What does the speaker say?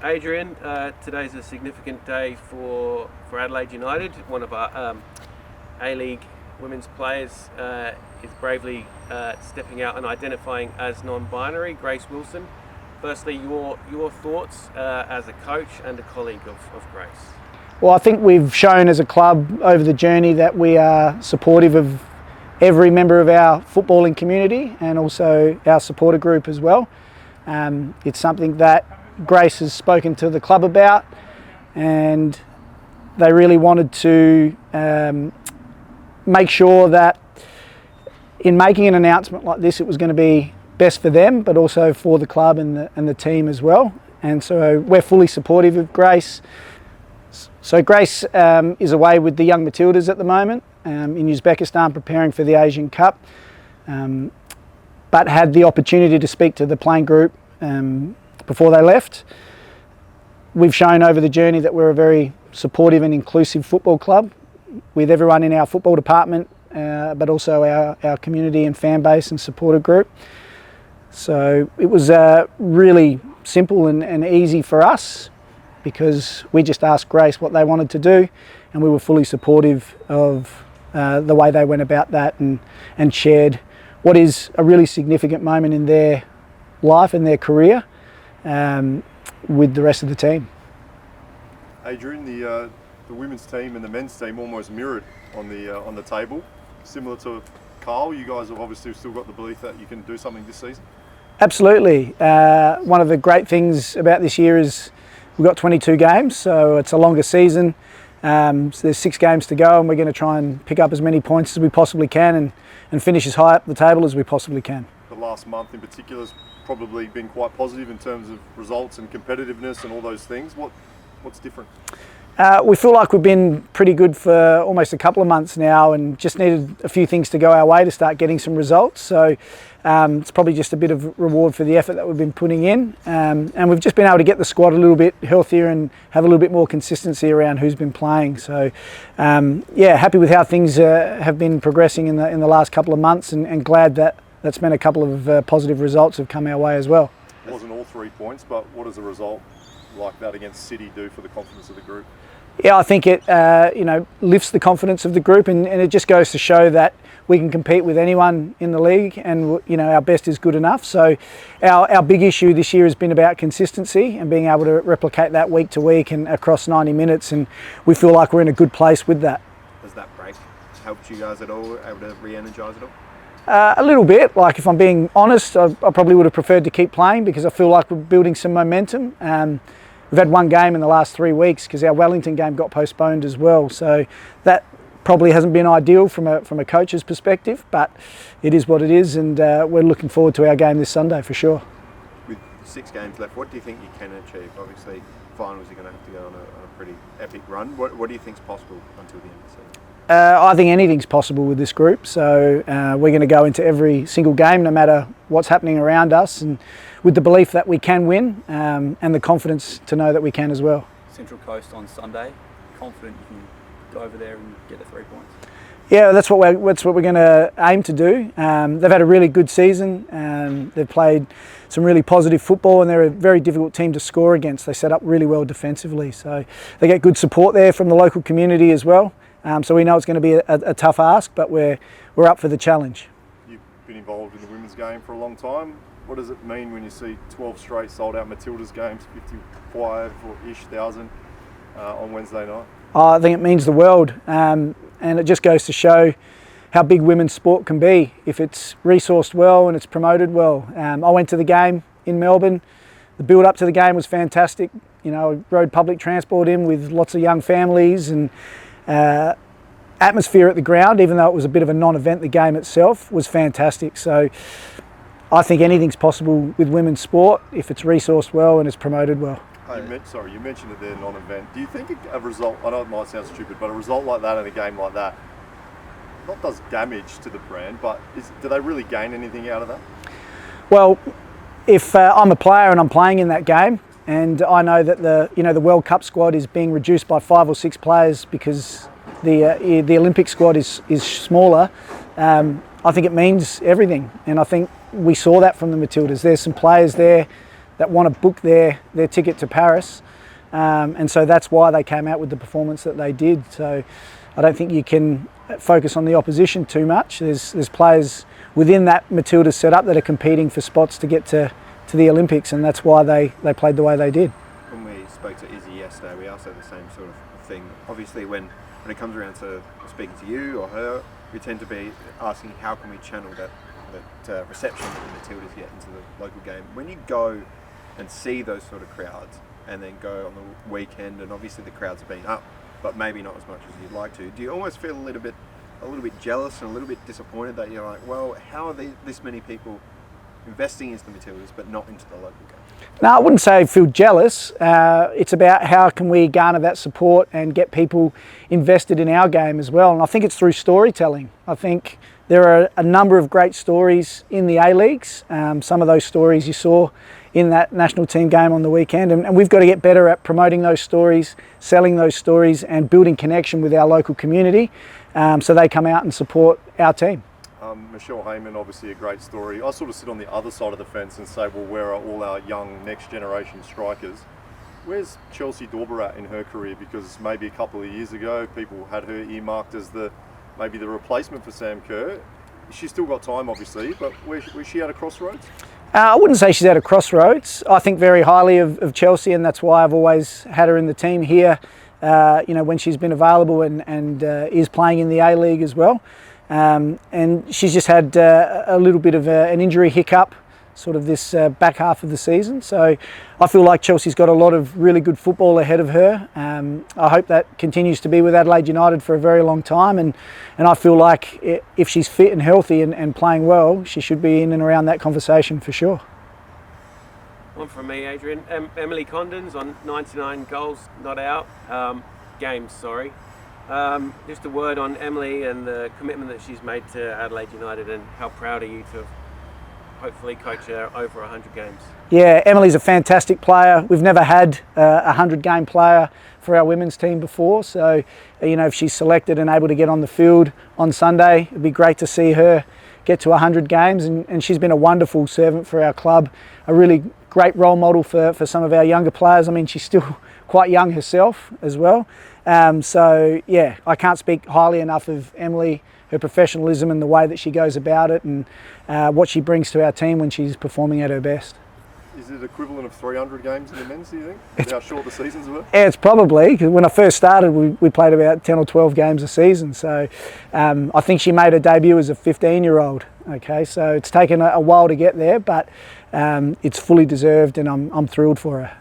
Adrian, today's a significant day for Adelaide United. One of our A-League women's players is bravely stepping out and identifying as non-binary, Grace Wilson. Firstly, your thoughts as a coach and a colleague of Grace. Well, I think we've shown as a club over the journey that we are supportive of every member of our footballing community and also our supporter group as well. It's something that Grace has spoken to the club about, and they really wanted to make sure that in making an announcement like this, it was going to be best for them, but also for the club and the team as well. And so we're fully supportive of Grace. So Grace is away with the young Matildas at the moment in Uzbekistan preparing for the Asian Cup, but had the opportunity to speak to the playing group before they left. We've shown over the journey that we're a very supportive and inclusive football club with everyone in our football department, but also our community and fan base and supporter group. So it was really simple and easy for us because we just asked Grace what they wanted to do, and we were fully supportive of the way they went about that and shared what is a really significant moment in their life and their career with the rest of the team. Adrian, the women's team and the men's team almost mirrored on the table. Similar to Carl, you guys have obviously still got the belief that you can do something this season? Absolutely. One of the great things about this year is we've got 22 games, so it's a longer season. So there's 6 games to go, and we're going to try and pick up as many points as we possibly can and finish as high up the table as we possibly can. The last month in particular has probably been quite positive in terms of results and competitiveness and all those things. What's different? We feel like we've been pretty good for almost a couple of months now and just needed a few things to go our way to start getting some results. So it's probably just a bit of reward for the effort that we've been putting in. And we've just been able to get the squad a little bit healthier and have a little bit more consistency around who's been playing. So yeah, happy with how things have been progressing in the last couple of months, and glad that that's meant a couple of positive results have come our way as well. It wasn't all 3 points, but what does a result like that against City do for the confidence of the group? Yeah, I think it lifts the confidence of the group, and it just goes to show that we can compete with anyone in the league, and our best is good enough. So our big issue this year has been about consistency and being able to replicate that week to week and across 90 minutes, and we feel like we're in a good place with that. Has that break helped you guys at all, able to re-energise it all? A little bit. Like, if I'm being honest, I probably would have preferred to keep playing because I feel like we're building some momentum. We've had 1 game in the last 3 weeks because our Wellington game got postponed as well. So that probably hasn't been ideal from a coach's perspective, but it is what it is, and we're looking forward to our game this Sunday for sure. With 6 games left, what do you think you can achieve? Obviously, finals you're going to have to go on a pretty epic run. What do you think is possible until the end of the season? I think anything's possible with this group, so we're going to go into every single game no matter what's happening around us, and with the belief that we can win and the confidence to know that we can as well. Central Coast on Sunday, confident you can go over there and get the 3 points? Yeah, that's what we're going to aim to do. They've had a really good season. They've played some really positive football, and they're a very difficult team to score against. They set up really well defensively, so they get good support there from the local community as well. So we know it's going to be a tough ask, but we're up for the challenge. You've been involved in the women's game for a long time. What does it mean when you see 12 straight sold out Matildas games, 55-ish thousand on Wednesday night? I think it means the world, and it just goes to show how big women's sport can be if it's resourced well and it's promoted well. I went to the game in Melbourne. The build up to the game was fantastic. I rode public transport in with lots of young families, and atmosphere at the ground, even though it was a bit of a non-event, the game itself was fantastic. So I think anything's possible with women's sport if it's resourced well and it's promoted well. You mentioned that they're non-event. Do you think a result, I know it might sound stupid, but a result like that in a game like that not does damage to the brand, but do they really gain anything out of that? Well, if I'm a player and I'm playing in that game, and I know that the World Cup squad is being reduced by 5 or 6 players because the Olympic squad is smaller, I think it means everything. And I think we saw that from the Matildas. There's some players there that want to book their ticket to Paris. And so that's why they came out with the performance that they did. So I don't think you can focus on the opposition too much. There's players within that Matilda setup that are competing for spots to get to the Olympics, and that's why they played the way they did. When we spoke to Izzy yesterday, we asked her the same sort of thing. Obviously, when it comes around to speaking to you or her, we tend to be asking how can we channel that reception that the Matildas get into the local game. When you go and see those sort of crowds, and then go on the weekend, and obviously the crowds have been up, but maybe not as much as you'd like to, do you almost feel a little bit jealous and a little bit disappointed that you're like, well, how are this many people investing into the Matildas but not into the local game? No, I wouldn't say I feel jealous. It's about how can we garner that support and get people invested in our game as well. And I think it's through storytelling. I think there are a number of great stories in the A-Leagues. Some of those stories you saw in that national team game on the weekend. And we've got to get better at promoting those stories, selling those stories, and building connection with our local community so they come out and support our team. Michelle Heyman, obviously a great story. I sort of sit on the other side of the fence and say, well, where are all our young next generation strikers? Where's Chelsea Dorber at in her career? Because maybe a couple of years ago, people had her earmarked as maybe the replacement for Sam Kerr. She's still got time, obviously, but was she at a crossroads? I wouldn't say she's at a crossroads. I think very highly of Chelsea, and that's why I've always had her in the team here, when she's been available and is playing in the A-League as well. And she's just had a little bit of an injury hiccup sort of this back half of the season. So I feel like Chelsea's got a lot of really good football ahead of her. I hope that continues to be with Adelaide United for a very long time. And I feel like if she's fit and healthy and playing well, she should be in and around that conversation for sure. One from me, Adrian. Emily Condon's on 99 goals, not out. Games, sorry. Just a word on Emily and the commitment that she's made to Adelaide United, and how proud are you to have hopefully coach her over 100 games? Yeah, Emily's a fantastic player. We've never had a 100-game player for our women's team before, so if she's selected and able to get on the field on Sunday, it'd be great to see her get to 100 games, and she's been a wonderful servant for our club, a really great role model for some of our younger players. I mean, she's still quite young herself as well. So yeah, I can't speak highly enough of Emily, her professionalism and the way that she goes about it, and what she brings to our team when she's performing at her best. Is it equivalent of 300 games in the men's, do you think? With how short the seasons were? Yeah, it's probably, because when I first started, we played about 10 or 12 games a season. So I think she made her debut as a 15-year-old. Okay, so it's taken a while to get there, but it's fully deserved, and I'm thrilled for her.